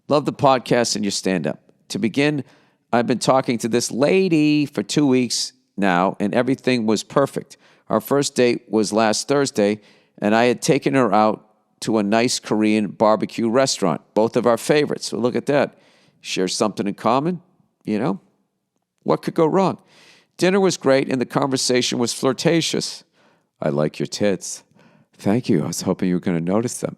Love the podcast and your stand-up. To begin, I've been talking to this lady for 2 weeks now, and everything was perfect. Our first date was last Thursday, and I had taken her out to a nice Korean barbecue restaurant, both of our favorites. So look at that. Share something in common, you know? What could go wrong? Dinner was great, and the conversation was flirtatious. I like your tits. Thank you. I was hoping you were going to notice them.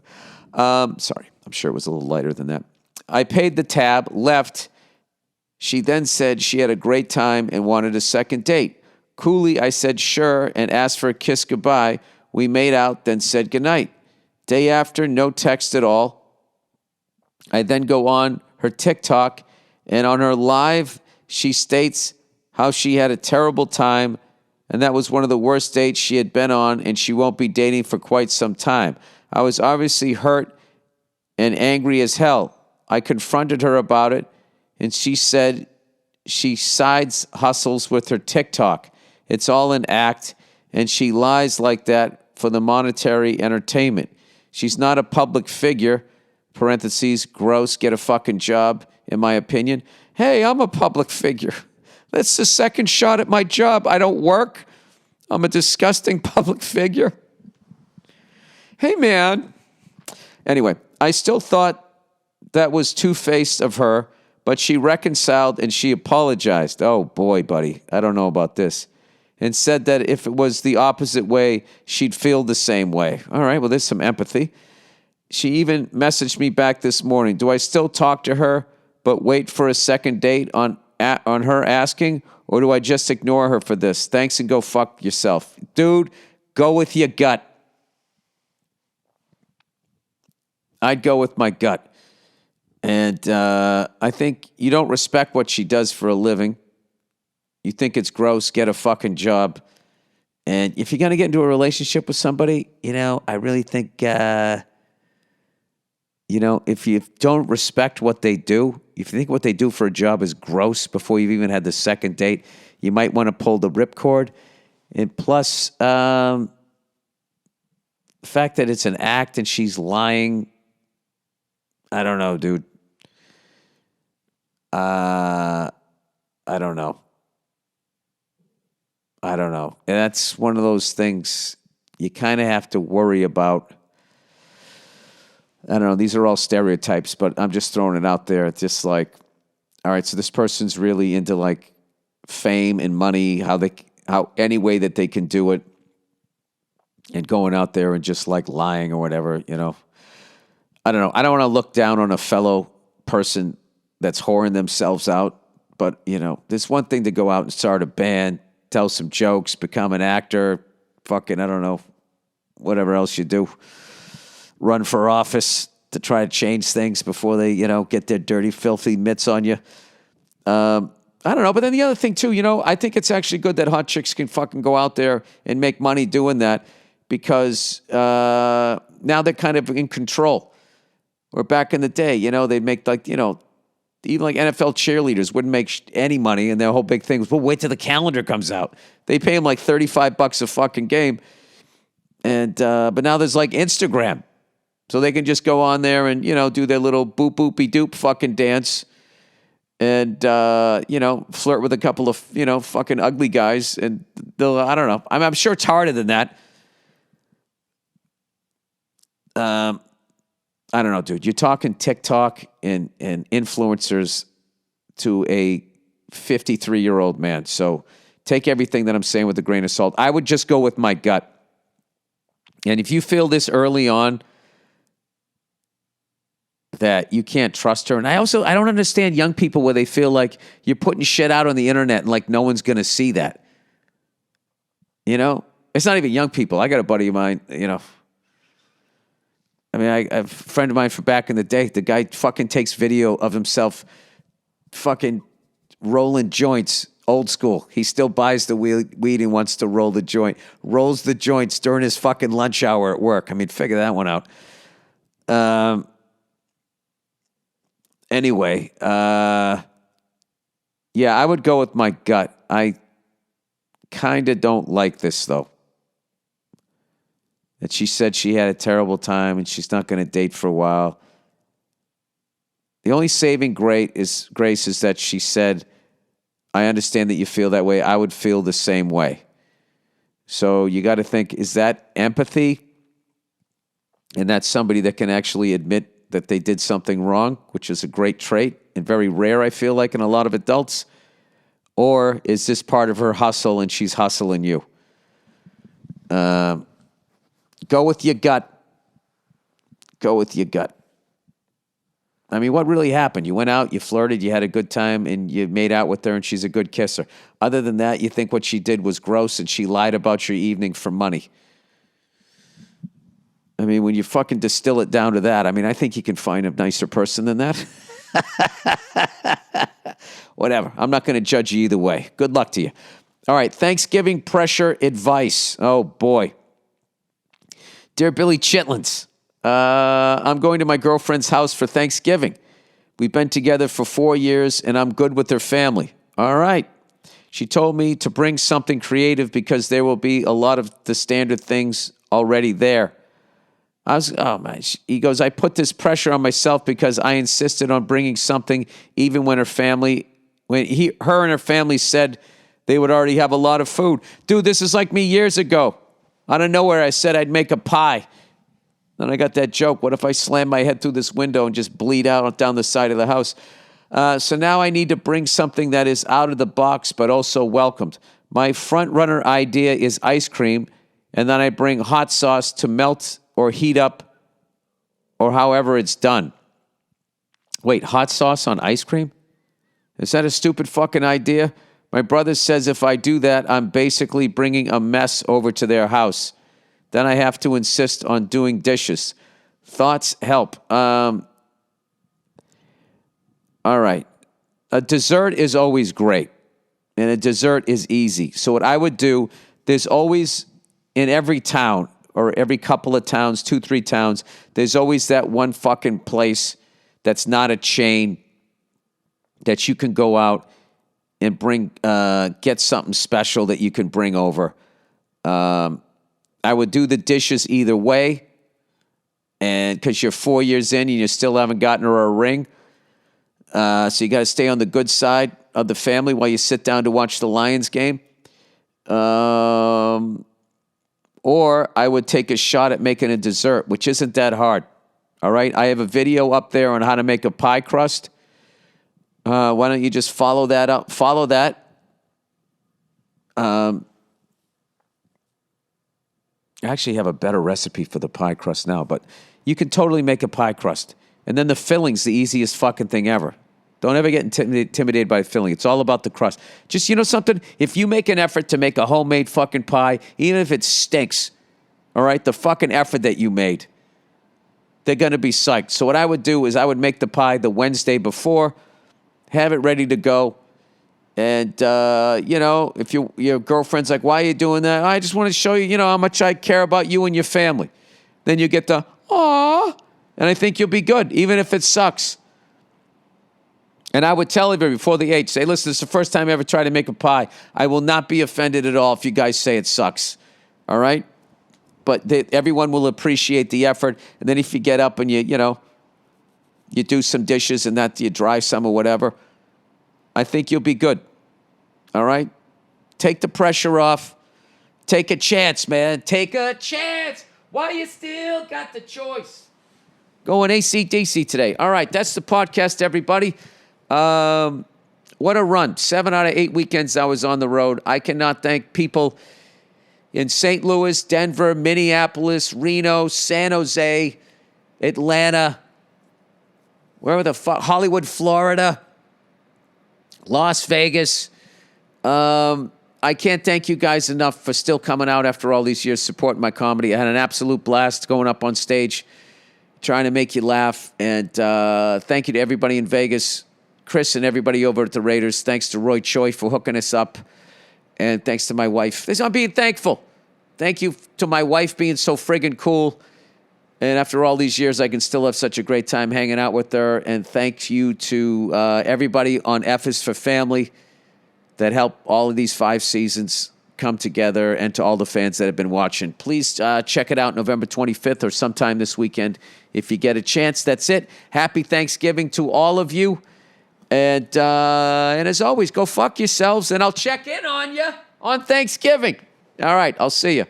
Sorry. I'm sure it was a little lighter than that. I paid the tab, left. She then said she had a great time and wanted a second date. Coolly, I said sure and asked for a kiss goodbye. We made out, then said goodnight. Day after, no text at all. I then go on her TikTok, and on her live, she states how she had a terrible time, and that was one of the worst dates she had been on, and she won't be dating for quite some time. I was obviously hurt and angry as hell. I confronted her about it, and she said she sides hustles with her TikTok. It's all an act, and she lies like that for the monetary entertainment. She's not a public figure, parentheses, gross, get a fucking job, in my opinion. Hey, I'm a public figure. That's the second shot at my job. I don't work. I'm a disgusting public figure. Hey, man. Anyway, I still thought that was two-faced of her, but she reconciled and she apologized. Oh, boy, buddy. I don't know about this. And said that if it was the opposite way, she'd feel the same way. All right, well, there's some empathy. She even messaged me back this morning. Do I still talk to her but wait for a second date on her asking, or do I just ignore her for this? Thanks and go fuck yourself. Dude, go with your gut. I'd go with my gut. And I think you don't respect what she does for a living. You think it's gross, get a fucking job. And if you're going to get into a relationship with somebody, I really think, if you don't respect what they do, if you think what they do for a job is gross before you've even had the second date, you might want to pull the ripcord. And plus, the fact that it's an act and she's lying, I don't know, dude. I don't know. And that's one of those things you kind of have to worry about. I don't know. These are all stereotypes, but I'm just throwing it out there. It's just like, all right, so this person's really into like fame and money, how any way that they can do it, and going out there and just like lying or whatever, I don't know. I don't want to look down on a fellow person that's whoring themselves out, but there's one thing to go out and start a band, tell some jokes, become an actor, fucking, I don't know, whatever else you do. Run for office to try to change things before they, get their dirty, filthy mitts on you. I don't know. But then the other thing too, I think it's actually good that hot chicks can fucking go out there and make money doing that because now they're kind of in control. Or back in the day, they'd make like, even like NFL cheerleaders wouldn't make any money, and their whole big thing was, well, wait till the calendar comes out. They pay them like $35 a fucking game. And but now there's like Instagram. So they can just go on there and, do their little boop boopy doop fucking dance and, flirt with a couple of, fucking ugly guys. And they'll, I don't know. I'm sure it's harder than that. I don't know, dude. You're talking TikTok and influencers to a 53-year-old man. So take everything that I'm saying with a grain of salt. I would just go with my gut. And if you feel this early on, that you can't trust her. And I don't understand young people where they feel like you're putting shit out on the internet and like no one's going to see that. It's not even young people. I got a buddy of mine, I have a friend of mine from back in the day. The guy fucking takes video of himself fucking rolling joints, old school. He still buys the weed and wants to roll the joint. Rolls the joints during his fucking lunch hour at work. Figure that one out. Anyway, yeah, I would go with my gut. I kind of don't like this, though. That she said she had a terrible time and she's not going to date for a while. The only saving grace is that she said, I understand that you feel that way. I would feel the same way. So you got to think, is that empathy? And that's somebody that can actually admit that they did something wrong, which is a great trait and very rare, I feel like, in a lot of adults. Or is this part of her hustle and she's hustling you? Go with your gut. Go with your gut. I mean, what really happened? You went out, you flirted, you had a good time, and you made out with her, and she's a good kisser. Other than that, you think what she did was gross, and she lied about your evening for money. I mean, when you fucking distill it down to that, I mean, I think you can find a nicer person than that. Whatever. I'm not going to judge you either way. Good luck to you. All right, Thanksgiving pressure advice. Oh, boy. Dear Billy Chitlins, I'm going to my girlfriend's house for Thanksgiving. We've been together for 4 years, and I'm good with her family. All right. She told me to bring something creative because there will be a lot of the standard things already there. He goes, I put this pressure on myself because I insisted on bringing something even when her and her family said they would already have a lot of food. Dude, this is like me years ago. Out of nowhere, I said I'd make a pie. Then I got that joke. What if I slam my head through this window and just bleed out down the side of the house? So now I need to bring something that is out of the box, but also welcomed. My front runner idea is ice cream, and then I bring hot sauce to melt or heat up, or however it's done. Wait, hot sauce on ice cream? Is that a stupid fucking idea? My brother says if I do that, I'm basically bringing a mess over to their house. Then I have to insist on doing dishes. Thoughts help. All right. A dessert is always great, and a dessert is easy. So what I would do, there's always, in every town, or every couple of towns, 2-3 towns, there's always that one fucking place that's not a chain that you can go out and get something special that you can bring over. I would do the dishes either way, and because you're 4 years in and you still haven't gotten her a ring, so you got to stay on the good side of the family while you sit down to watch the Lions game. Or I would take a shot at making a dessert, which isn't that hard. All right? I have a video up there on how to make a pie crust. Why don't you just follow that up? Follow that. I actually have a better recipe for the pie crust now, but you can totally make a pie crust. And then the filling's the easiest fucking thing ever. Don't ever get intimidated by filling. It's all about the crust. Just, you know something? If you make an effort to make a homemade fucking pie, even if it stinks, all right, the fucking effort that you made, they're going to be psyched. So what I would do is I would make the pie the Wednesday before, have it ready to go. And, if your girlfriend's like, why are you doing that? I just want to show you, how much I care about you and your family. Then you get the, aw, and I think you'll be good, even if it sucks. And I would tell everybody before the age, say, listen, this is the first time I ever tried to make a pie. I will not be offended at all if you guys say it sucks. All right? But everyone will appreciate the effort. And then if you get up and you do some dishes and that you dry some or whatever, I think you'll be good. All right? Take the pressure off. Take a chance, man. Take a chance while you still got the choice. Going AC/DC today. All right, that's the podcast, everybody. What a run. 7 out of 8 weekends I was on the road. I cannot thank people in St. Louis, Denver, Minneapolis, Reno, San Jose, Atlanta, wherever the fuck, Hollywood, Florida, Las Vegas. I can't thank you guys enough for still coming out after all these years supporting my comedy. I had an absolute blast going up on stage, trying to make you laugh. And thank you to everybody in Vegas, Chris and everybody over at the Raiders. Thanks to Roy Choi for hooking us up. And thanks to my wife. I'm being thankful. Thank you to my wife being so friggin' cool. And after all these years, I can still have such a great time hanging out with her. And thank you to everybody on F is for Family that helped all of these 5 seasons come together, and to all the fans that have been watching. Please check it out November 25th or sometime this weekend if you get a chance. That's it. Happy Thanksgiving to all of you. And as always, go fuck yourselves, and I'll check in on you on Thanksgiving. All right, I'll see you.